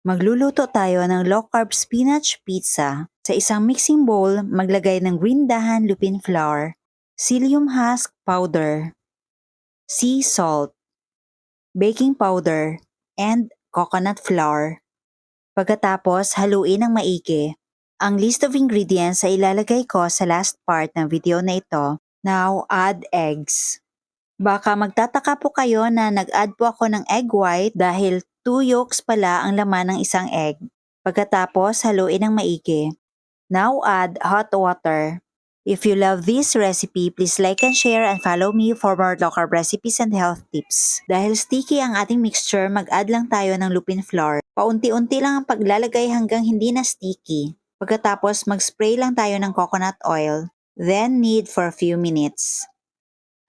Magluluto tayo ng low-carb spinach pizza. Sa isang mixing bowl, maglagay ng green dahan lupin flour, psyllium husk powder, sea salt, baking powder, and coconut flour. Pagkatapos, haluin ng maigi. Ang list of ingredients ay ilalagay ko sa last part ng video na ito. Now, add eggs. Baka magtataka po kayo na nag-add po ako ng egg white dahil 2 yolks pala ang laman ng isang egg. Pagkatapos, haluin ng maigi. Now add hot water. If you love this recipe, please like and share and follow me for more low-carb recipes and health tips. Dahil sticky ang ating mixture, mag-add lang tayo ng lupin flour. Paunti-unti lang ang paglalagay hanggang hindi na sticky. Pagkatapos, mag-spray lang tayo ng coconut oil. Then knead for a few minutes.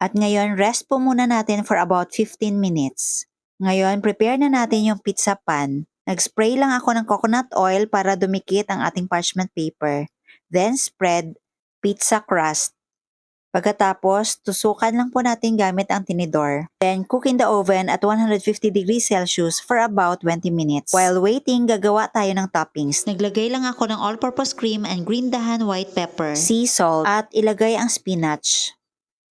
At ngayon, rest po muna natin for about 15 minutes. Ngayon, prepare na natin yung pizza pan. Nag-spray lang ako ng coconut oil para dumikit ang ating parchment paper. Then spread pizza crust. Pagkatapos, tusukan lang po natin gamit ang tinidor. Then cook in the oven at 150 degrees Celsius for about 20 minutes. While waiting, gagawa tayo ng toppings. Naglagay lang ako ng all-purpose cream and green dahan white pepper, sea salt, at ilagay ang spinach.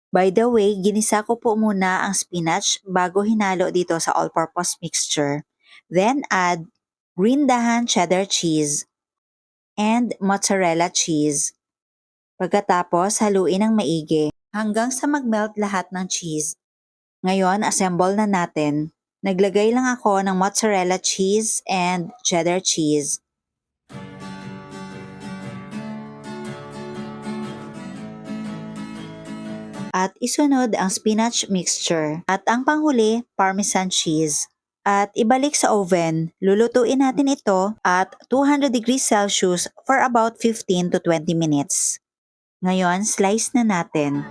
By the way, ginisa ko po muna ang spinach bago hinalo dito sa all-purpose mixture. Then add green dahan cheddar cheese and mozzarella cheese. Pagkatapos, haluin ng maigi hanggang sa mag-melt lahat ng cheese. Ngayon, assemble na natin. Naglagay lang ako ng mozzarella cheese and cheddar cheese. At isunod ang spinach mixture. At ang panghuli, parmesan cheese. At ibalik sa oven. Lulutuin natin ito at 200 degrees Celsius for about 15 to 20 minutes. Ngayon, slice na natin.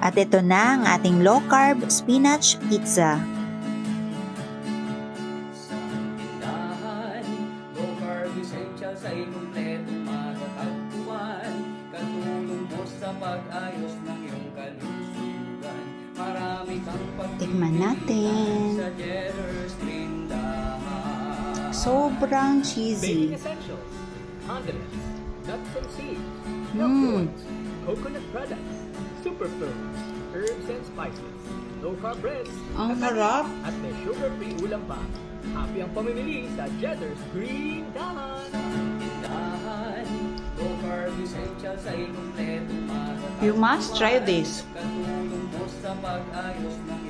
At ito na ang ating low-carb spinach pizza. Tikman natin. Sobrang cheesy. Condiments, nuts and seeds, milk foods, coconut products, superfoods, herbs and spices, low-carb breads, Ang sarap. at may sugar-free ulam pa. Happy ang pamimili sa Cheddar's Green Dahan. Low-carb essentials ay kumpleto. You must try this. Katulong mo sa pag-ayos ng